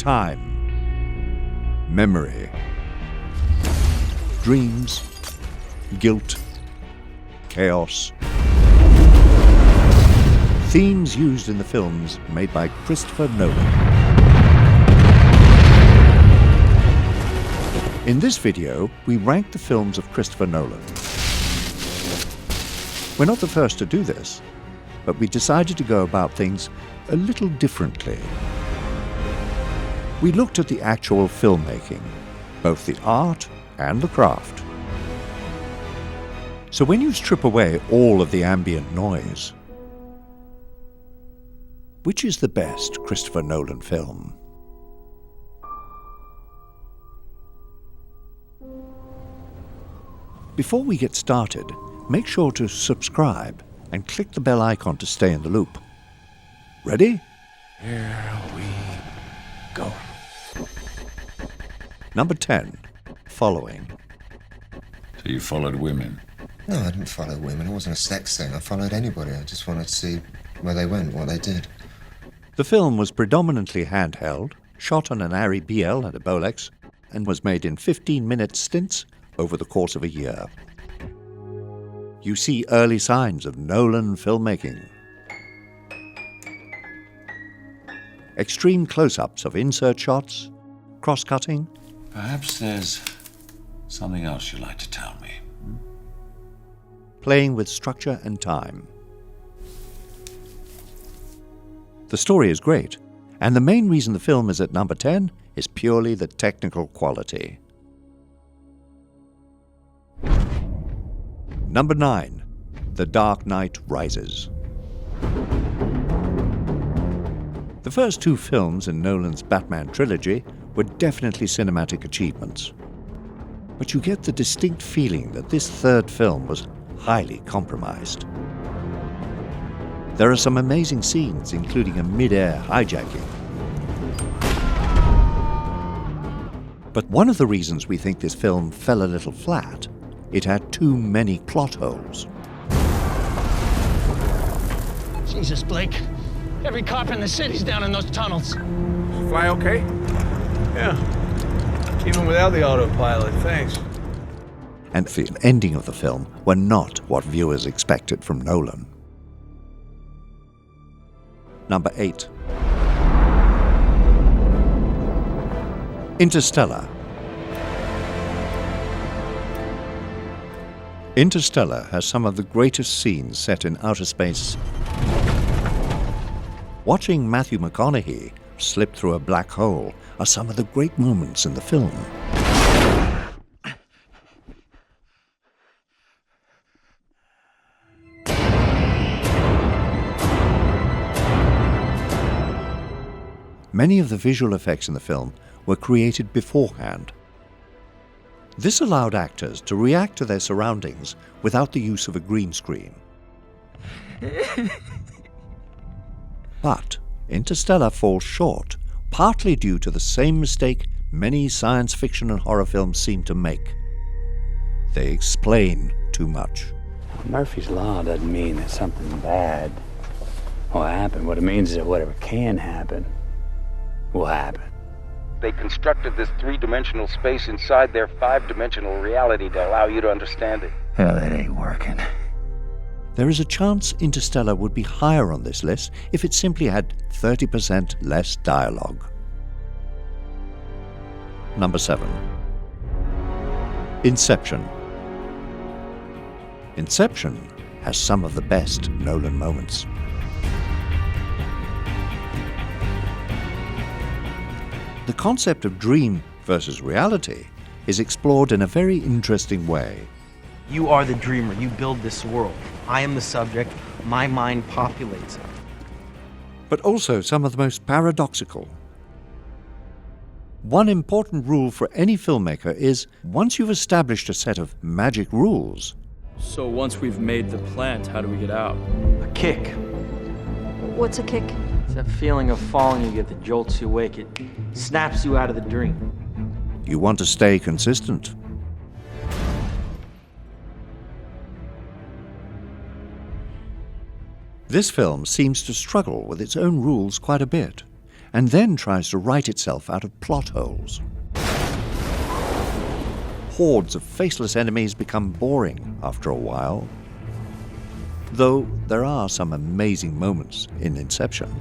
time, memory, dreams, guilt, chaos. Themes used in the films made by Christopher Nolan. In this video, we rank the films of Christopher Nolan. We're not the first to do this, but we decided to go about things a little differently. We looked at the actual filmmaking, both the art and the craft. So when you strip away all of the ambient noise, which is the best Christopher Nolan film? Before we get started, make sure to subscribe and click the bell icon to stay in the loop. Ready? Here we go. Number 10, following. So you followed women? No, I didn't follow women. It wasn't a sex thing. I followed anybody. I just wanted to see where they went, what they did. The film was predominantly handheld, shot on an Arri BL and a Bolex, and was made in 15-minute stints over the course of a year. You see early signs of Nolan filmmaking. Extreme close-ups of insert shots, cross-cutting. Perhaps there's something else you'd like to tell me. Playing with structure and time. The story is great, and the main reason the film is at number 10 is purely the technical quality. Number 9, The Dark Knight Rises. The first two films in Nolan's Batman trilogy were definitely cinematic achievements. But you get the distinct feeling that this third film was highly compromised. There are some amazing scenes, including a mid-air hijacking. But one of the reasons we think this film fell a little flat, it had too many plot holes. Jesus, Blake. Every cop in the city's down in those tunnels. Fly okay? Yeah. Even without the autopilot, thanks. And the ending of the film were not what viewers expected from Nolan. Number 8. Interstellar. Interstellar has some of the greatest scenes set in outer space. Watching Matthew McConaughey slip through a black hole are some of the great moments in the film. Many of the visual effects in the film were created beforehand. This allowed actors to react to their surroundings without the use of a green screen. But Interstellar falls short, partly due to the same mistake many science fiction and horror films seem to make. They explain too much. Murphy's Law doesn't mean that something bad will happen. What it means is that whatever can happen will happen. They constructed this three-dimensional space inside their five-dimensional reality to allow you to understand it. Hell, that ain't working. There is a chance Interstellar would be higher on this list if it simply had 30% less dialogue. Number 7. Inception. Inception has some of the best Nolan moments. The concept of dream versus reality is explored in a very interesting way. You are the dreamer. You build this world. I am the subject. My mind populates it. But also some of the most paradoxical. One important rule for any filmmaker is, once you've established a set of magic rules... So once we've made the plant, how do we get out? A kick. What's a kick? It's that feeling of falling you get that jolts you awake. It snaps you out of the dream. You want to stay consistent. This film seems to struggle with its own rules quite a bit, and then tries to write itself out of plot holes. Hordes of faceless enemies become boring after a while, though there are some amazing moments in Inception.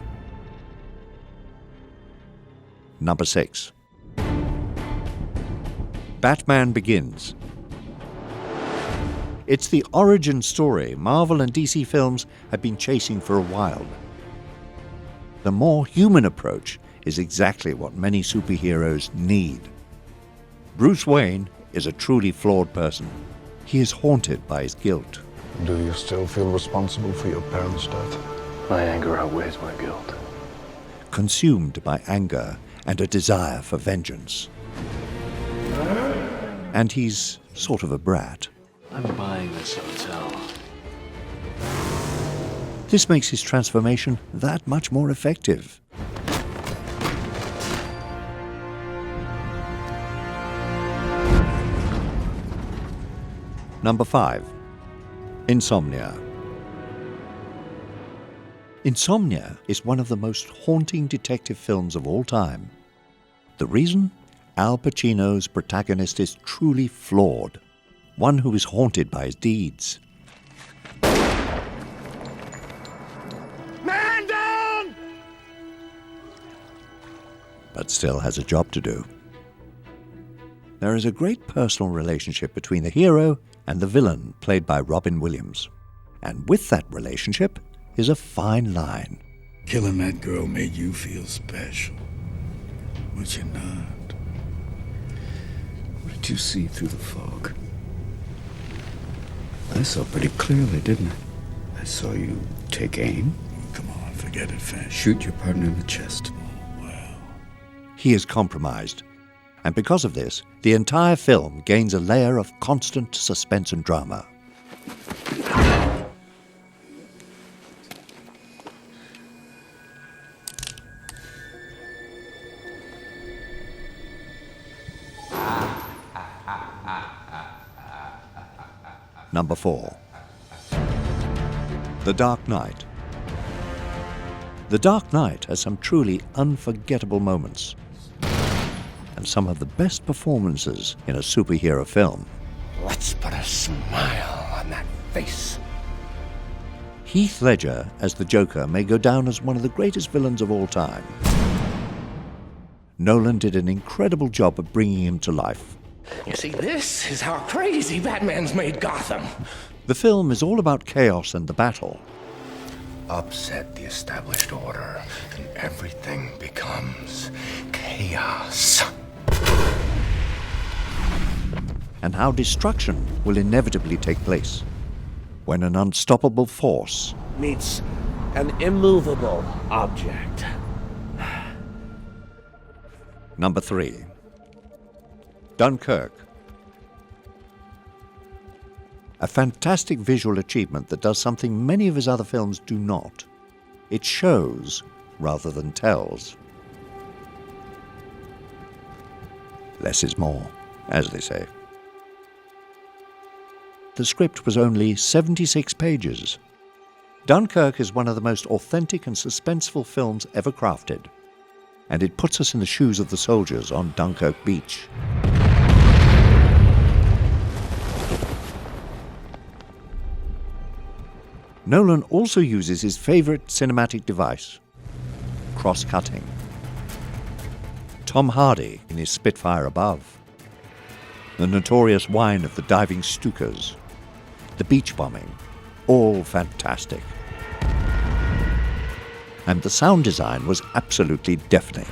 Number 6. Batman Begins. It's the origin story Marvel and DC films have been chasing for a while. The more human approach is exactly what many superheroes need. Bruce Wayne is a truly flawed person. He is haunted by his guilt. Do you still feel responsible for your parents' death? My anger outweighs my guilt. Consumed by anger and a desire for vengeance. And he's sort of a brat. I'm buying this hotel. This makes his transformation that much more effective. Number 5. Insomnia. Insomnia is one of the most haunting detective films of all time. The reason? Al Pacino's protagonist is truly flawed, one who is haunted by his deeds. Man down! But still has a job to do. There is a great personal relationship between the hero and the villain, played by Robin Williams. And with that relationship is a fine line. Killing that girl made you feel special, but you're not. What did you see through the fog? I saw pretty clearly, didn't I? I saw you take aim. Come on, forget it, fast. Shoot your partner in the chest. Oh, wow. He is compromised, and because of this, the entire film gains a layer of constant suspense and drama. Number 4. The Dark Knight. The Dark Knight has some truly unforgettable moments, and some of the best performances in a superhero film. Let's put a smile on that face. Heath Ledger as the Joker may go down as one of the greatest villains of all time. Nolan did an incredible job of bringing him to life. You see, this is how crazy Batman's made Gotham. The film is all about chaos and the battle. Upset the established order, and everything becomes chaos. And how destruction will inevitably take place when an unstoppable force meets an immovable object. Number 3. Dunkirk. A fantastic visual achievement that does something many of his other films do not. It shows rather than tells. Less is more, as they say. The script was only 76 pages. Dunkirk is one of the most authentic and suspenseful films ever crafted, and it puts us in the shoes of the soldiers on Dunkirk Beach. Nolan also uses his favorite cinematic device, cross-cutting. Tom Hardy in his Spitfire above, the notorious whine of the diving Stukas, the beach bombing, all fantastic. And the sound design was absolutely deafening.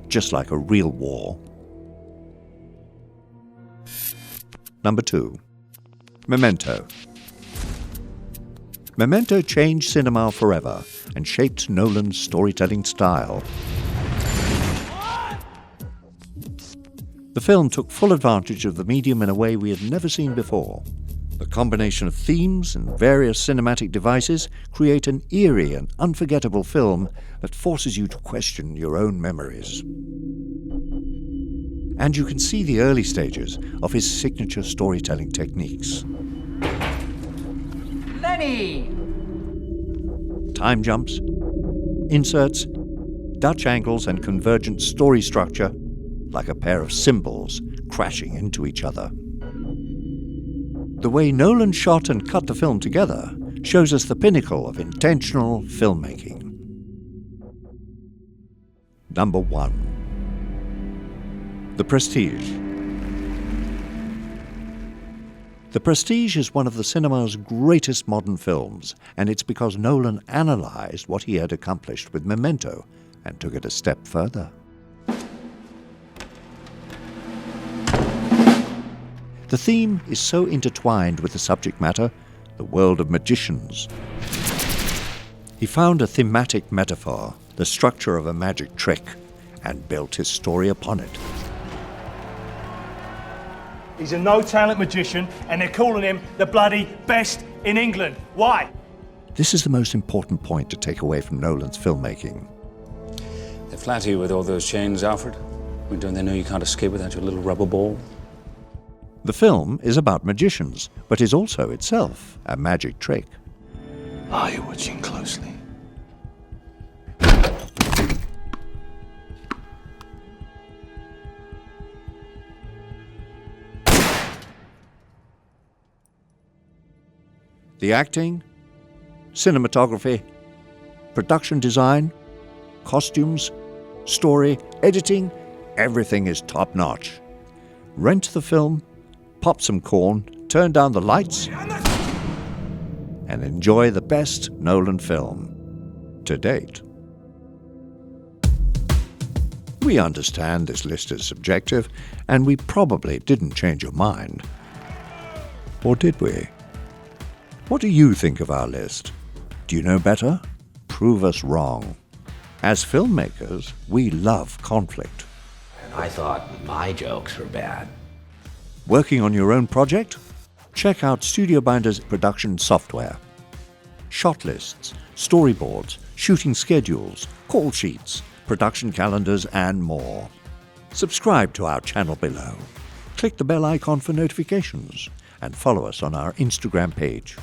Just like a real war. Number 2. Memento. Memento changed cinema forever and shaped Nolan's storytelling style. The film took full advantage of the medium in a way we had never seen before. The combination of themes and various cinematic devices create an eerie and unforgettable film that forces you to question your own memories. And you can see the early stages of his signature storytelling techniques. Let 20! Time jumps, inserts, Dutch angles and convergent story structure, like a pair of cymbals crashing into each other. The way Nolan shot and cut the film together shows us the pinnacle of intentional filmmaking. Number 1. The Prestige. The Prestige is one of the cinema's greatest modern films, and it's because Nolan analyzed what he had accomplished with Memento and took it a step further. The theme is so intertwined with the subject matter, the world of magicians. He found a thematic metaphor, the structure of a magic trick, and built his story upon it. He's a no-talent magician, and they're calling him the bloody best in England. Why? This is the most important point to take away from Nolan's filmmaking. They flatter you with all those chains, Alfred. When don't they know you can't escape without your little rubber ball? The film is about magicians, but is also itself a magic trick. Are you watching closely? The acting, cinematography, production design, costumes, story, editing, everything is top-notch. Rent the film, pop some corn, turn down the lights, and enjoy the best Nolan film to date. We understand this list is subjective, and we probably didn't change your mind. Or did we? What do you think of our list? Do you know better? Prove us wrong. As filmmakers, we love conflict. I thought my jokes were bad. Working on your own project? Check out Studio Binder's production software. Shot lists, storyboards, shooting schedules, call sheets, production calendars, and more. Subscribe to our channel below. Click the bell icon for notifications and follow us on our Instagram page.